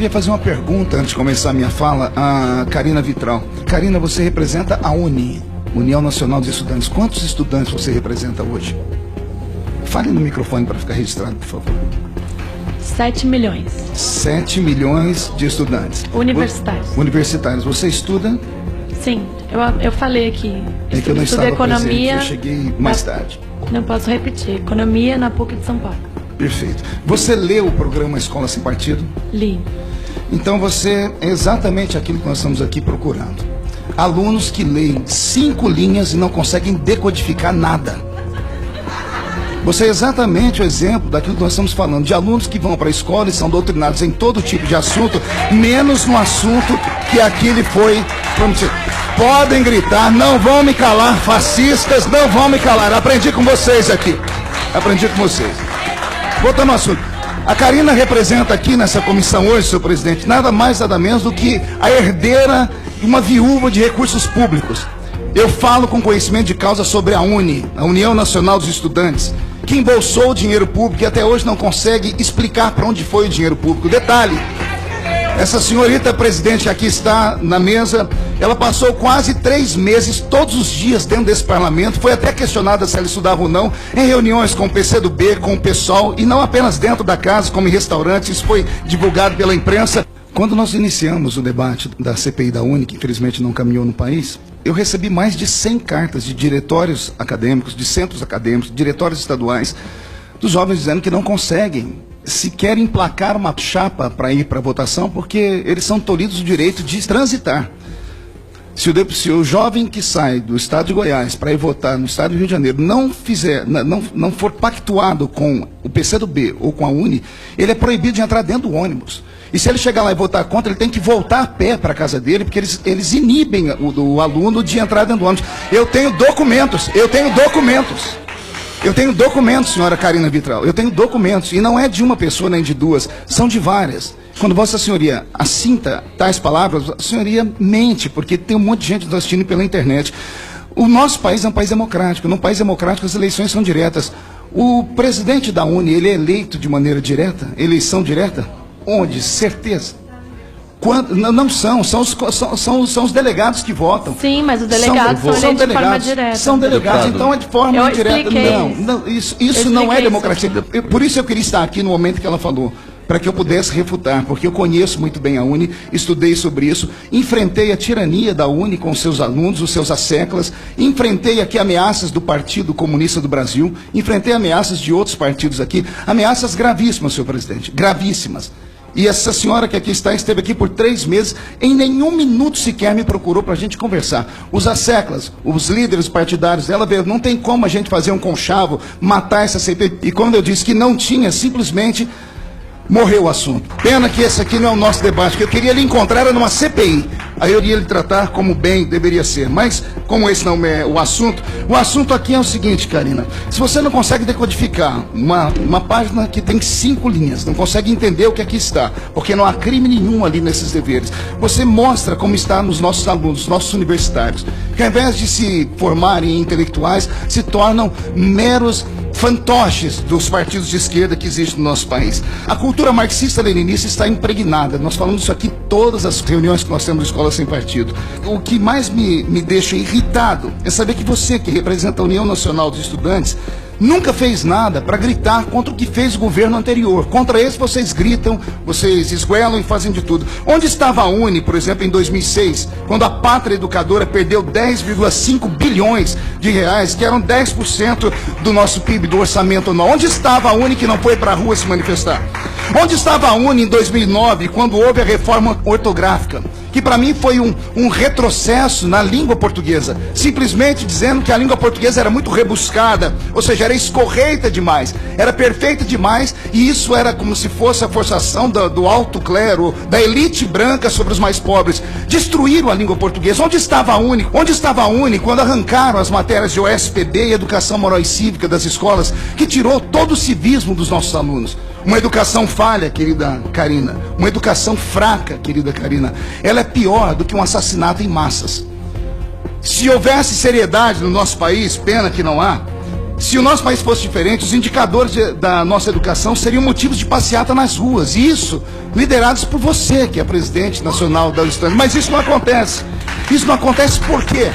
queria fazer uma pergunta antes de começar a minha fala a Karina Vitral. Karina, você representa a UNI, União Nacional dos Estudantes. Quantos estudantes você representa hoje? Fale no microfone para ficar registrado, por favor. 7 milhões. 7 milhões de estudantes. Universitários. Universitários. Você estuda? Sim, eu falei aqui. É que eu não estava economia. Presente, eu cheguei mais tarde. Não posso repetir. Economia na PUC de São Paulo. Perfeito. Você leu o programa Escola Sem Partido? Li. Então você é exatamente aquilo que nós estamos aqui procurando. Alunos que leem 5 linhas e não conseguem decodificar nada. Você é exatamente o exemplo daquilo que nós estamos falando, de alunos que vão para a escola e são doutrinados em todo tipo de assunto, menos no assunto que aqui lhe foi prometido. Podem gritar, não vão me calar, fascistas, não vão me calar. Aprendi com vocês aqui. Aprendi com vocês. Voltando ao assunto. A Karina representa aqui nessa comissão hoje, senhor presidente, nada mais, nada menos do que a herdeira e uma viúva de recursos públicos. Eu falo com conhecimento de causa sobre a UNI, a União Nacional dos Estudantes, que embolsou o dinheiro público e até hoje não consegue explicar para onde foi o dinheiro público. Detalhe, essa senhorita presidente que aqui está na mesa, ela passou quase 3 meses, todos os dias dentro desse parlamento, foi até questionada se ela estudava ou não, em reuniões com o PCdoB, com o PSOL, e não apenas dentro da casa, como em restaurantes, isso foi divulgado pela imprensa. Quando nós iniciamos o debate da CPI da UNI, que infelizmente não caminhou no país, eu recebi mais de 100 cartas de diretórios acadêmicos, de centros acadêmicos, diretórios estaduais, dos jovens dizendo que não conseguem sequer emplacar uma chapa para ir para a votação, porque eles são tolhidos do direito de transitar. Se o jovem que sai do estado de Goiás para ir votar no estado do Rio de Janeiro não for pactuado com o PCdoB ou com a UNI, ele é proibido de entrar dentro do ônibus. E se ele chegar lá e votar contra, ele tem que voltar a pé para a casa dele, porque eles inibem o aluno de entrar dentro do ônibus. Eu tenho documentos, senhora Karina Vitral, eu tenho documentos, e não é de uma pessoa nem de duas, são de várias. Quando Vossa Senhoria assinta tais palavras, a senhoria mente, porque tem um monte de gente nos assistindo pela internet. O nosso país é um país democrático, num país democrático as eleições são diretas. O presidente da UNI, ele é eleito de maneira direta, eleição direta? Onde? Certeza. Quando, não são os delegados que votam. Sim, mas os delegados são eleitos de forma direta. São delegados, então é de forma indireta. Não, isso não é democracia. Por isso eu queria estar aqui no momento que ela falou, para que eu pudesse refutar, porque eu conheço muito bem a UNI, estudei sobre isso, enfrentei a tirania da UNI com os seus alunos, os seus asseclas, enfrentei aqui ameaças do Partido Comunista do Brasil, enfrentei ameaças de outros partidos aqui, ameaças gravíssimas, senhor presidente, gravíssimas. E essa senhora que aqui está, esteve aqui por 3 meses, em nenhum minuto sequer me procurou para a gente conversar. Os asseclas, os líderes partidários dela, não tem como a gente fazer um conchavo, matar essa CPI. E quando eu disse que não tinha, simplesmente morreu o assunto. Pena que esse aqui não é o nosso debate, que eu queria lhe encontrar era numa CPI. Aí eu iria lhe tratar como bem deveria ser. Mas, como esse não é o assunto aqui é o seguinte, Karina. Se você não consegue decodificar uma página que tem 5 linhas, não consegue entender o que aqui está, porque não há crime nenhum ali nesses deveres, você mostra como está nos nossos alunos, nossos universitários, que ao invés de se formarem em intelectuais, se tornam meros fantoches dos partidos de esquerda que existem no nosso país. A cultura marxista-leninista está impregnada. Nós falamos isso aqui em todas as reuniões que nós temos na Escola Sem Partido. O que mais me deixa irritado é saber que você, que representa a União Nacional dos Estudantes, nunca fez nada para gritar contra o que fez o governo anterior. Contra esse vocês gritam, vocês esguelam e fazem de tudo. Onde estava a UNI, por exemplo, em 2006, quando a Pátria Educadora perdeu 10,5 bilhões de reais, que eram 10% do nosso PIB, do orçamento anual? Onde estava a UNI que não foi para a rua se manifestar? Onde estava a UNI em 2009, quando houve a reforma ortográfica? Que para mim foi um retrocesso na língua portuguesa, simplesmente dizendo que a língua portuguesa era muito rebuscada, ou seja, era escorreita demais, era perfeita demais, e isso era como se fosse a forçação do alto clero, da elite branca sobre os mais pobres. Destruíram a língua portuguesa. Onde estava a UNI? Onde estava a UNI quando arrancaram as matérias de OSPB e Educação Moral e Cívica das escolas, que tirou todo o civismo dos nossos alunos? Uma educação falha, querida Karina, uma educação fraca, querida Karina, ela é pior do que um assassinato em massas. Se houvesse seriedade no nosso país, pena que não há, Se o nosso país fosse diferente, os indicadores da nossa educação seriam motivos de passeata nas ruas. E isso, liderados por você, que é presidente nacional da Estônia. Mas isso não acontece. Isso não acontece por quê?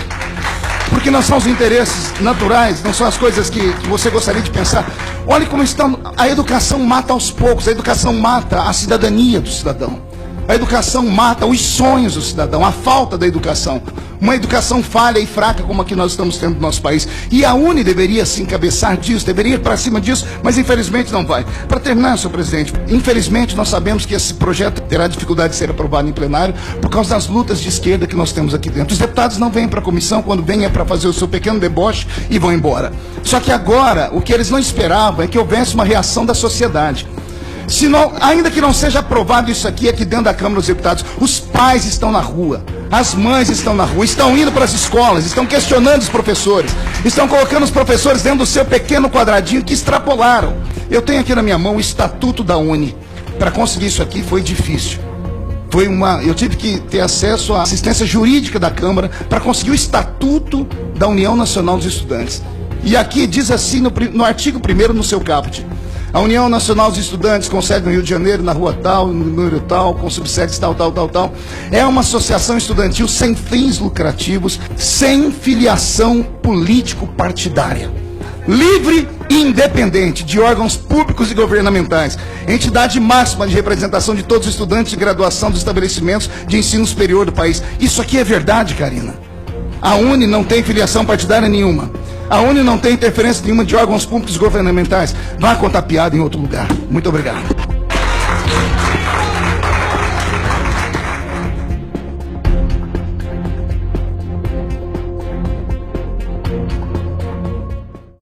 Porque não são os interesses naturais, não são as coisas que você gostaria de pensar. Olha como estão. A educação mata aos poucos, a educação mata a cidadania do cidadão. A educação mata os sonhos do cidadão, a falta da educação. Uma educação falha e fraca como a que nós estamos tendo no nosso país. E a UNE deveria se encabeçar disso, deveria ir para cima disso, mas infelizmente não vai. Para terminar, senhor presidente, infelizmente nós sabemos que esse projeto terá dificuldade de ser aprovado em plenário por causa das lutas de esquerda que nós temos aqui dentro. Os deputados não vêm para a comissão, quando vêm é para fazer o seu pequeno deboche e vão embora. Só que agora, o que eles não esperavam é que houvesse uma reação da sociedade. Se não, ainda que não seja aprovado isso aqui dentro da Câmara dos Deputados, os pais estão na rua, as mães estão na rua, estão indo para as escolas, estão questionando os professores, estão colocando os professores dentro do seu pequeno quadradinho que extrapolaram. Eu tenho aqui na minha mão o Estatuto da UNE. Para conseguir isso aqui foi difícil. Eu tive que ter acesso à assistência jurídica da Câmara para conseguir o Estatuto da União Nacional dos Estudantes. E aqui diz assim no artigo 1º no seu caput: a União Nacional dos Estudantes, com sede no Rio de Janeiro, na rua tal, no número tal, com subsedes tal, é uma associação estudantil sem fins lucrativos, sem filiação político-partidária, livre e independente de órgãos públicos e governamentais, entidade máxima de representação de todos os estudantes de graduação dos estabelecimentos de ensino superior do país. Isso aqui é verdade, Karina. A UNE não tem filiação partidária nenhuma. A UNE não tem interferência nenhuma de órgãos públicos governamentais. Vá contar piada em outro lugar. Muito obrigado.